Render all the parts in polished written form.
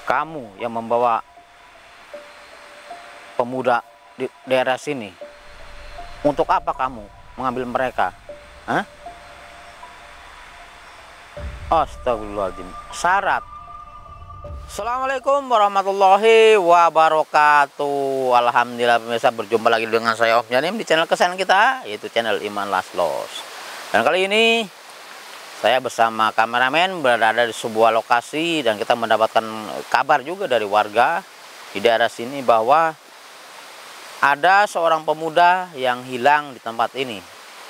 Kamu yang membawa pemuda di daerah sini, untuk apa kamu mengambil mereka? Hah? Astagfirullahaladzim. Syarat. Assalamualaikum warahmatullahi wabarakatuh. Alhamdulillah pemirsa, berjumpa lagi dengan saya Om Janim di channel kesayangan kita, yaitu channel Iman Laslos. Dan kali ini saya bersama kameramen berada di sebuah lokasi, dan kita mendapatkan kabar juga dari warga di daerah sini bahwa ada seorang pemuda yang hilang di tempat ini.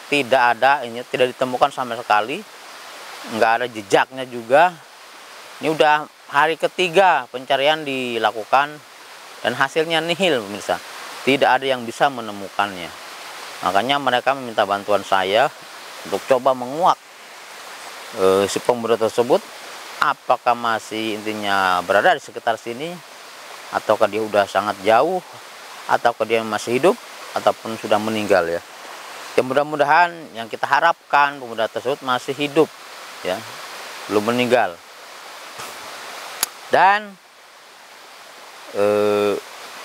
Tidak ditemukan sama sekali, nggak ada jejaknya juga. Ini udah hari ketiga pencarian dilakukan dan hasilnya nihil pemirsa. Tidak ada yang bisa menemukannya. Makanya mereka meminta bantuan saya untuk coba menguak si pemuda tersebut, apakah masih intinya berada di sekitar sini, ataukah dia udah sangat jauh, ataukah dia masih hidup ataupun sudah meninggal ya. Ya mudah-mudahan yang kita harapkan pemuda tersebut masih hidup ya, belum meninggal. Dan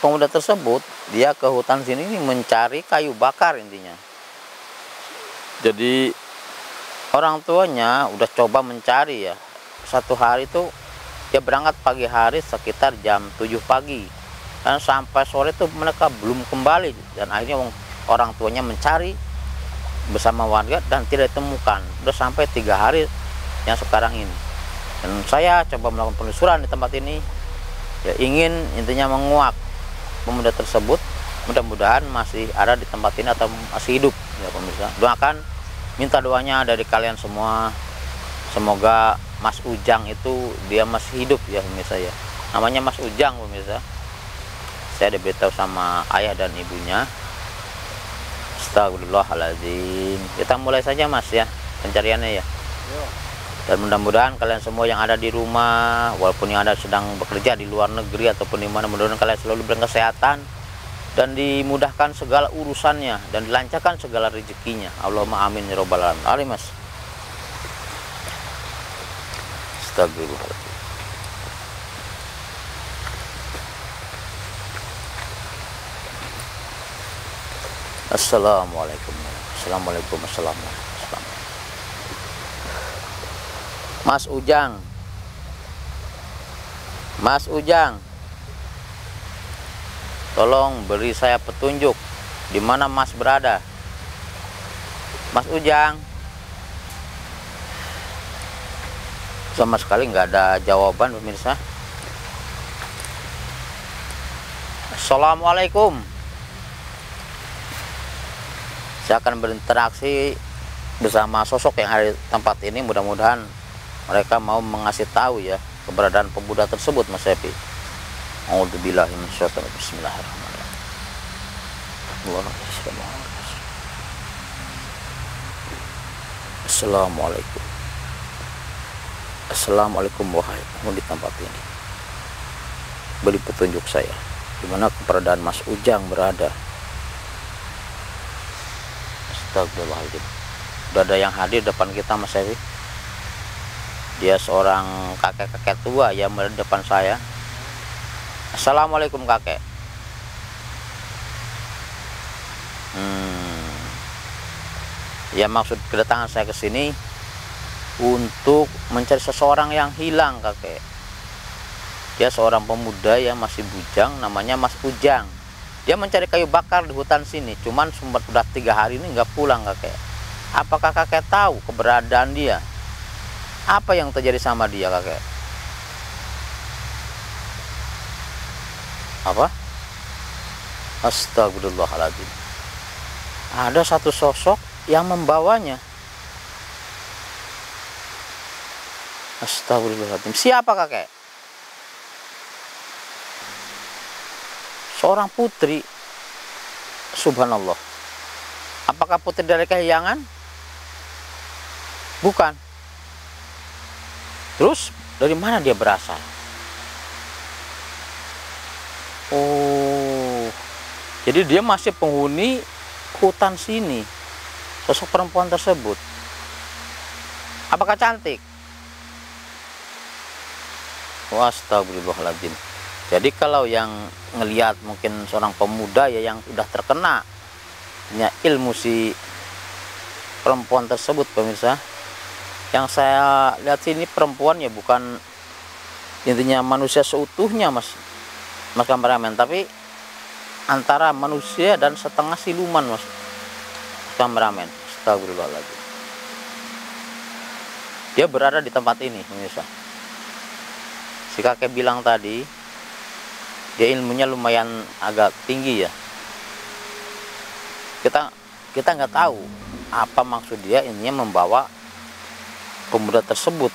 pemuda tersebut dia ke hutan sini mencari kayu bakar intinya. Jadi orang tuanya udah coba mencari ya. Satu hari itu dia berangkat pagi hari sekitar jam 7 pagi. Dan sampai sore itu mereka belum kembali. Dan akhirnya orang tuanya mencari bersama warga dan tidak ditemukan. Udah sampai 3 hari yang sekarang ini. Dan saya coba melakukan penelusuran di tempat ini. Ya ingin intinya menguak pemuda tersebut. Mudah-mudahan masih ada di tempat ini atau masih hidup ya pemirsa. Doakan, minta doanya dari kalian semua, semoga Mas Ujang itu dia masih hidup ya pemirsa ya. Namanya Mas Ujang pemirsa. Saya diberitahu sama ayah dan ibunya. Astagfirullahaladzim. Kita mulai saja Mas ya pencariannya ya. Dan mudah-mudahan kalian semua yang ada di rumah, walaupun yang ada sedang bekerja di luar negeri ataupun di mana, mudah-mudahan kalian selalu diberikan kesehatan dan dimudahkan segala urusannya dan dilancarkan segala rezekinya. Allahumma amin ya robbal alamin. Ali Mas. Astagfirullahaladzim. Assalamualaikum. Assalamualaikum. Assalamualaikum. Mas Ujang. Mas Ujang. Tolong beri saya petunjuk di mana Mas berada. Mas Ujang. Sama sekali nggak ada jawaban pemirsa. Assalamualaikum. Saya akan berinteraksi bersama sosok yang ada di tempat ini. Mudah-mudahan mereka mau mengasih tahu ya keberadaan pemuda tersebut Mas Epi. A'udzubillahi minasyaitonir rajim. Bismillahirrahmanirrahim. Assalamualaikum. Assalamualaikum wahai penghuni tempat ini. Beri petunjuk saya di mana keberadaan Mas Ujang berada. Astagfirullahaladzim. Sudah ada yang hadir depan kita Mas Epi. Dia seorang kakek-kakek tua yang berada di depan saya. Assalamualaikum kakek. Ya maksud kedatangan saya ke sini untuk mencari seseorang yang hilang kakek. Dia seorang pemuda yang masih bujang, namanya Mas Ujang. Dia mencari kayu bakar di hutan sini, cuman sudah 3 hari ini nggak pulang kakek. Apakah kakek tahu keberadaan dia? Apa yang terjadi sama dia kakek? Apa? Astagfirullahaladzim. Ada satu sosok yang membawanya. Astagfirullahaladzim. Siapa kakek? Seorang putri. Subhanallah. Apakah putri dari Kahyangan? Bukan. Terus dari mana dia berasal? Oh, jadi dia masih penghuni hutan sini. Sosok perempuan tersebut. Apakah cantik? Astagfirullahaladzim. Jadi kalau yang ngelihat mungkin seorang pemuda ya yang udah terkena ya ilmu si perempuan tersebut, pemirsa, yang saya lihat sini perempuan ya bukan intinya manusia seutuhnya mas kameramen, tapi antara manusia dan setengah siluman mas kameramen. Astagfirullahaladzim. Dia berada di tempat ini pemirsa. Si kakek bilang tadi dia ilmunya lumayan agak tinggi ya. Kita nggak tahu apa maksud dia ininya membawa pemuda tersebut.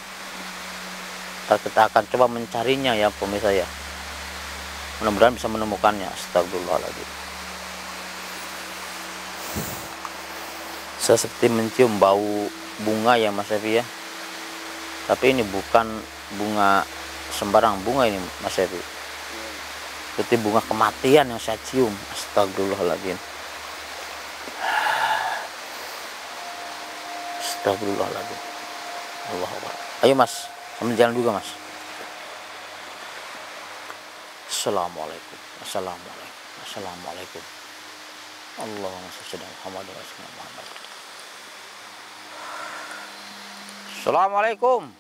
Kita akan coba mencarinya ya pemirsa ya. Mudah-mudahan bisa menemukannya. Astagfirullahaladzim. Saya seperti mencium bau bunga ya Mas Evi ya. Tapi ini bukan bunga sembarang bunga ini Mas Evi. Seperti bunga kematian yang saya cium. Astagfirullahaladzim. Astagfirullahaladzim. Allah Akbar. Ayo mas, sambil jalan juga mas. Assalamualaikum. Assalamualaikum. Assalamualaikum. Allahumma sholli ala Muhammad wa ala Muhammad. Assalamualaikum.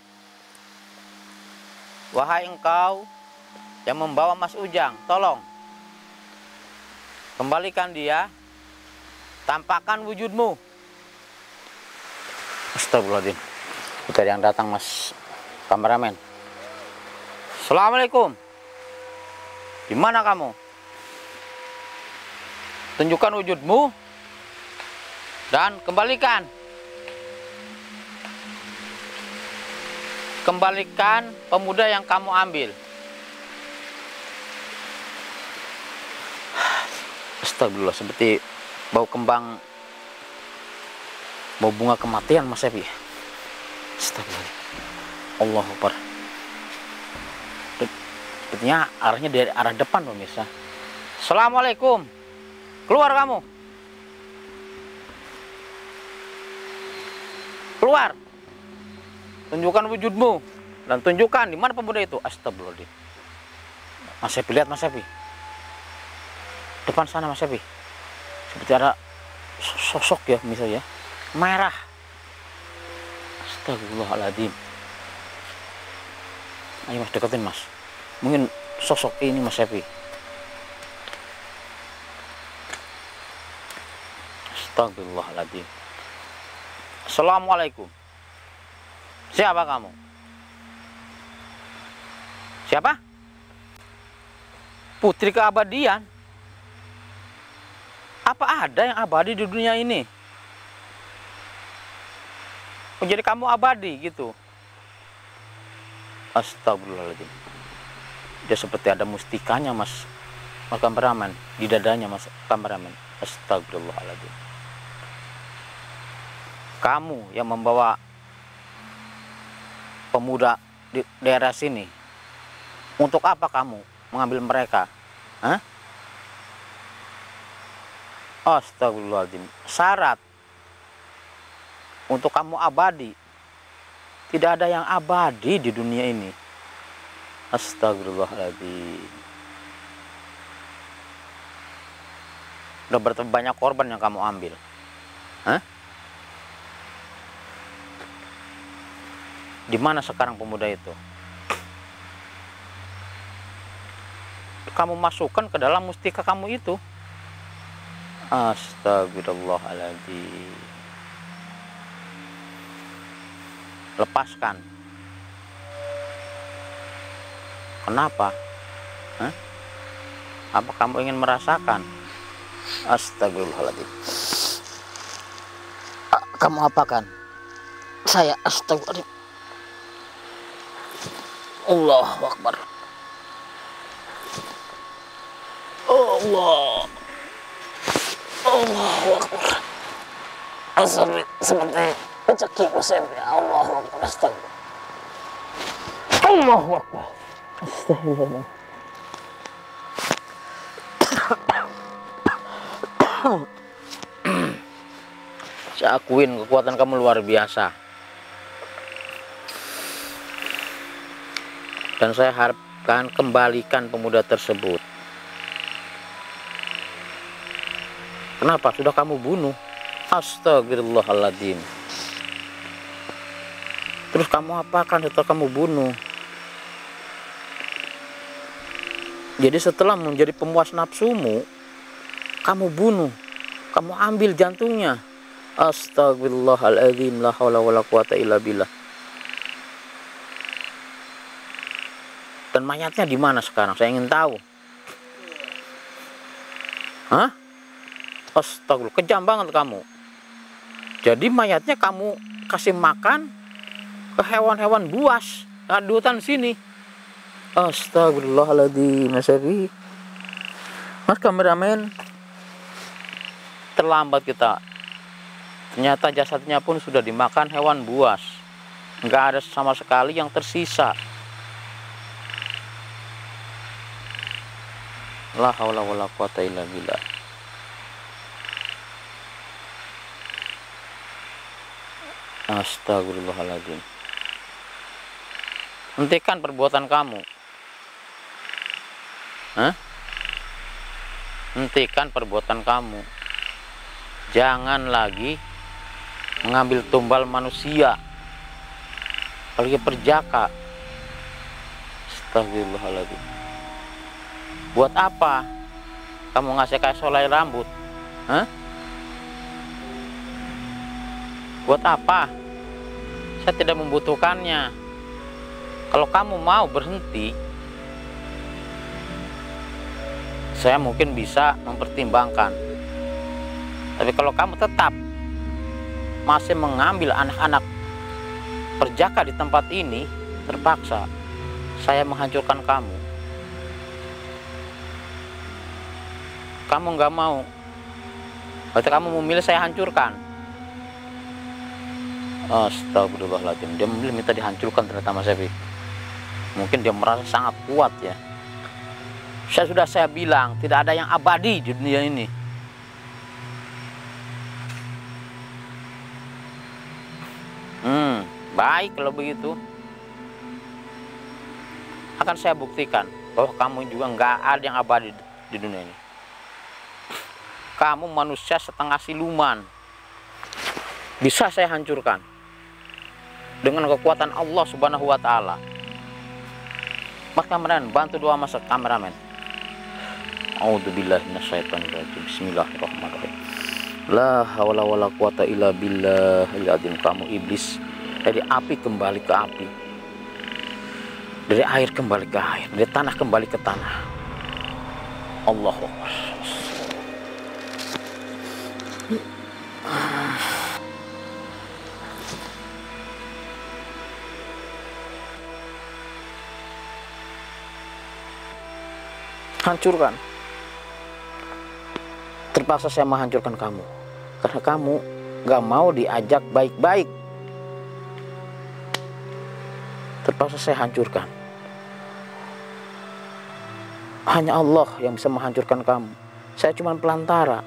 Wahai engkau yang membawa Mas Ujang, tolong kembalikan dia, tampakkan wujudmu. Astagfirullahaladzim. Kita yang datang mas kameramen. Assalamualaikum. Di mana kamu? Tunjukkan wujudmu dan kembalikan pemuda yang kamu ambil. Astagfirullah, seperti bau kembang, bau bunga kematian mas Evi. Astagfirullah. Allahu Akbar. Sepertinya arahnya dari arah depan pemirsa. Assalamualaikum. Keluar kamu. Keluar. Tunjukkan wujudmu dan tunjukkan di mana pemuda itu. Astagfirullahaladzim. Mas Evi, lihat Mas Evi. Depan sana Mas Evi. Seperti ada sosok ya misalnya merah. Astagfirullahaladzim. Ayo mas deketin mas. Mungkin sosok ini Mas Evi. Astagfirullahaladzim. Assalamualaikum. Siapa kamu? Siapa? Putri keabadian. Apa ada yang abadi di dunia ini? Jadi kamu abadi gitu. Astagfirullahaladzim. Dia seperti ada mustikanya mas kameramen, di dadanya mas kameramen. Astagfirullahaladzim. Kamu yang membawa pemuda di daerah sini, untuk apa kamu mengambil mereka? Hah? Astagfirullahaladzim. Syarat untuk kamu abadi, tidak ada yang abadi di dunia ini. Astagfirullahaladzim. Udah berapa banyak korban yang kamu ambil? Hah? Di mana sekarang pemuda itu? Kamu masukkan ke dalam mustika kamu itu. Astagfirullahaladzim. Lepaskan. Kenapa? Hah? Apa kamu ingin merasakan? Astagfirullahaladzim. Kamu apakan? Saya astagfirullahaladzim. Allahu Akbar. Allah. Allahu Akbar. Seperti rezeki Muslim ya. Allahu Akbar. Astagfirullah. Allahu Akbar. Astagfirullah. Saya akuin kekuatan kamu luar biasa. Dan saya harapkan kembalikan pemuda tersebut. Kenapa? Sudah kamu bunuh. Astagfirullahaladzim. Terus kamu apakan setelah kamu bunuh? Jadi setelah menjadi pemuas nafsumu, kamu bunuh, kamu ambil jantungnya. Astagfirullahaladzim, la haula wala quwata illa billah. Dan mayatnya di mana sekarang? Saya ingin tahu. Hah? Astagfirullah, kejam banget kamu. Jadi mayatnya kamu kasih makan ke hewan-hewan buas di hutan sini. Astagfirullahaladzim. Mas kameramen, terlambat kita. Ternyata jasadnya pun sudah dimakan hewan buas. Nggak ada sama sekali yang tersisa. La haula wala quwata illa billah. Astagfirullahaladzim. Hentikan perbuatan kamu. Hah? Hentikan perbuatan kamu. Jangan lagi mengambil tumbal manusia, apalagi perjaka. Astagfirullahaladzim. Buat apa kamu ngasih kayak solai rambut? Hah? Buat apa? Saya tidak membutuhkannya. Kalau kamu mau berhenti, saya mungkin bisa mempertimbangkan. Tapi kalau kamu tetap masih mengambil anak-anak perjaka di tempat ini, terpaksa saya menghancurkan kamu. Kamu nggak mau, berarti kamu memilih saya hancurkan. Astagfirullahaladzim. Dia memilih minta dihancurkan ternyata Mas Evi. Mungkin dia merasa sangat kuat ya. Saya bilang tidak ada yang abadi di dunia ini. Baik kalau begitu. Akan saya buktikan bahwa kamu juga nggak ada yang abadi di dunia ini. Kamu manusia setengah siluman. Bisa saya hancurkan dengan kekuatan Allah Subhanahu wa Ta'ala. Mas kameramen, bantu doa mas kameramen. A'udzubillahi minasyaitonirrajim. Bismillahirrahmanirrahim. La haula wala quwata illa billahil azim. Kamu iblis, dari api kembali ke api, dari air kembali ke air, dari tanah kembali ke tanah. Allahu Akbar. Hancurkan. Terpaksa saya menghancurkan kamu karena kamu gak mau diajak baik-baik. Terpaksa saya hancurkan. Hanya Allah yang bisa menghancurkan kamu. Saya cuma pelantara.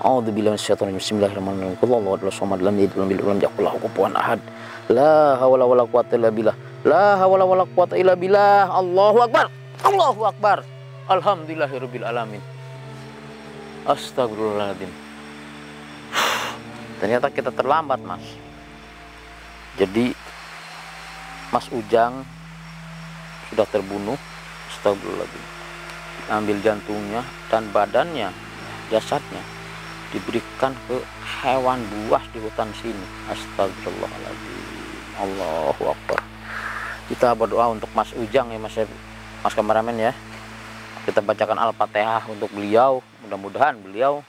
A'udzubillahi minasyaitonir rajim. Bismillahirrahmanirrahim. Allahu akbar. Samad lam yalid walam yulad walam yakul lahu kufuwan ahad. La haula wala quwata illa billah. La haula wala quwata illa billah. Allahu akbar. Allahu akbar. Alhamdulillahirabbil alamin. Astagfirullahaladzim. Ternyata kita terlambat mas. Jadi Mas Ujang sudah terbunuh. Astagfirullahaladzim. Ambil jantungnya dan badannya, jasadnya diberikan ke hewan buas di hutan sini. Astagfirullahaladzim. Allahu Akbar. Kita berdoa untuk Mas Ujang ya mas kameramen ya. Kita bacakan Al-Fatihah untuk beliau. Mudah-mudahan beliau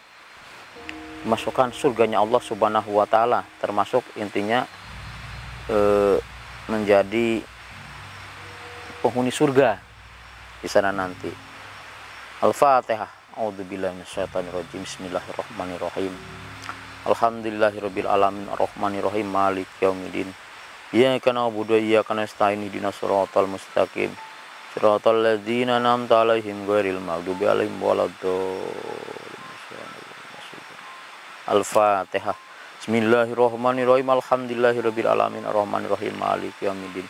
masukkan surganya Allah Subhanahu wa Ta'ala, termasuk intinya menjadi penghuni surga di sana nanti. Al-Fatihah. A'udzubillahi minasyaitonirrajim. Bismillahirrahmanirrahim. Alhamdulillahirabbil alamin arrahmanirrahim maliki yaumiddin. Iyyaka na'budu wa iyyaka nasta'in ihdinas siratal mustaqim. Siratal ladzina an'amta 'alaihim ghairil maghdubi 'alaihim waladdallin. Al-Fatihah. Bismillahirrahmanirrahim. Alhamdulillahirabbil alamin arrahmanirrahim maliki yaumiddin.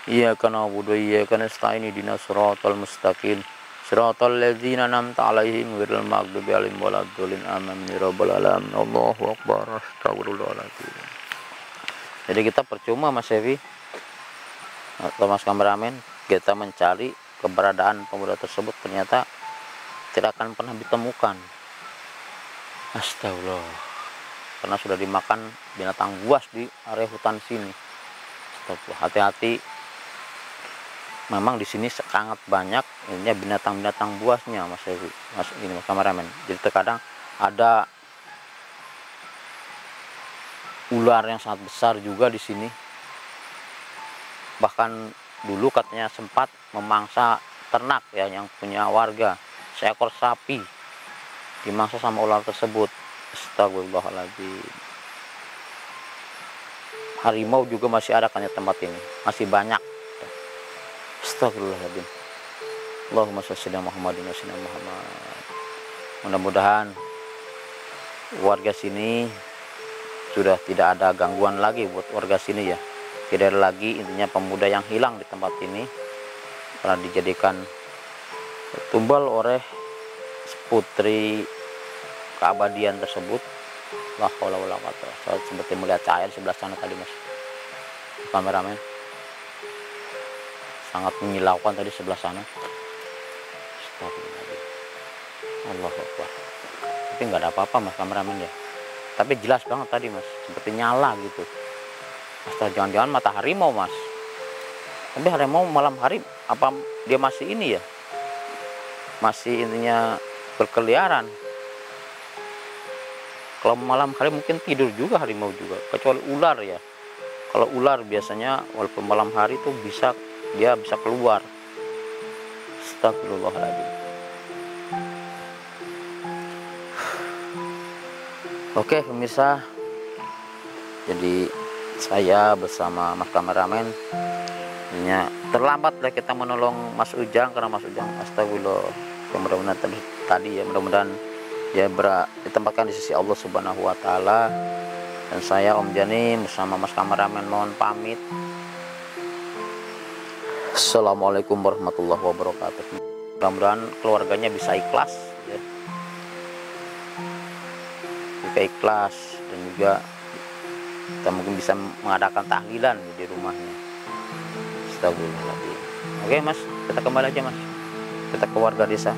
Iyyaka na'budu wa iyyaka nasta'in ihdinas siratal mustaqim siratal ladzina an'amta 'alaihim ghairil maghdubi 'alaihim waladdallin amin ya rabbal alamin. Allahu akbar. Astagfirullahaladzim. Jadi kita percuma Mas Evi atau Mas kameramen, kita mencari keberadaan pemuda tersebut, ternyata tidak akan pernah ditemukan. Astagfirullah, karena sudah dimakan binatang buas di area hutan sini. Astagfirullah, hati-hati. Memang di sini sangat banyak ini binatang-binatang buasnya Mas Evi, Mas ini Mas kameramen. Jadi terkadang ada ular yang sangat besar juga di sini. Bahkan dulu katanya sempat memangsa ternak ya yang punya warga, seekor sapi dimangsa sama ular tersebut. Astagfirullahaladzim. Harimau juga masih ada kan ya tempat ini, masih banyak. Astagfirullahaladzim. Allahumma shalli ala Muhammadin wa sallim Muhammad. Mudah-mudahan warga sini sudah tidak ada gangguan lagi buat warga sini ya. Tidak ada lagi intinya pemuda yang hilang di tempat ini karena dijadikan tumbal oleh putri keabadian tersebut. La haula wala quwata. Saya seperti melihat cahaya di sebelah sana tadi Mas kameramen, sangat menyilaukan tadi sebelah sana. Astagfirullahaladzim. Allahu akbar. Tapi nggak ada apa-apa Mas kameramen ya, tapi jelas banget tadi Mas, seperti nyala gitu. Astaga, jangan-jangan mata harimau Mas. Tapi harimau malam hari apa dia masih ini ya, masih intinya berkeliaran. Kalau malam hari mungkin tidur juga harimau juga, kecuali ular ya. Kalau ular biasanya walaupun malam hari itu dia bisa keluar. Astagfirullahaladzim. Oke pemirsa, jadi saya bersama Mas kameramen terlambat lah kita menolong Mas Ujang karena Mas Ujang astagfirullah, mudah-mudahan tadi ya, mudah-mudahan dia ditempatkan di sisi Allah Subhanahu wa taala. Dan saya Om Janim bersama Mas kameramen mohon pamit. Assalamualaikum warahmatullahi wabarakatuh. Mudah-mudahan keluarganya bisa ikhlas ya. Bisa ikhlas dan juga kita mungkin bisa mengadakan tahlilan di rumahnya. Astagfirullahaladzim. Oke Mas, kita kembali aja Mas, kita ke warga desa.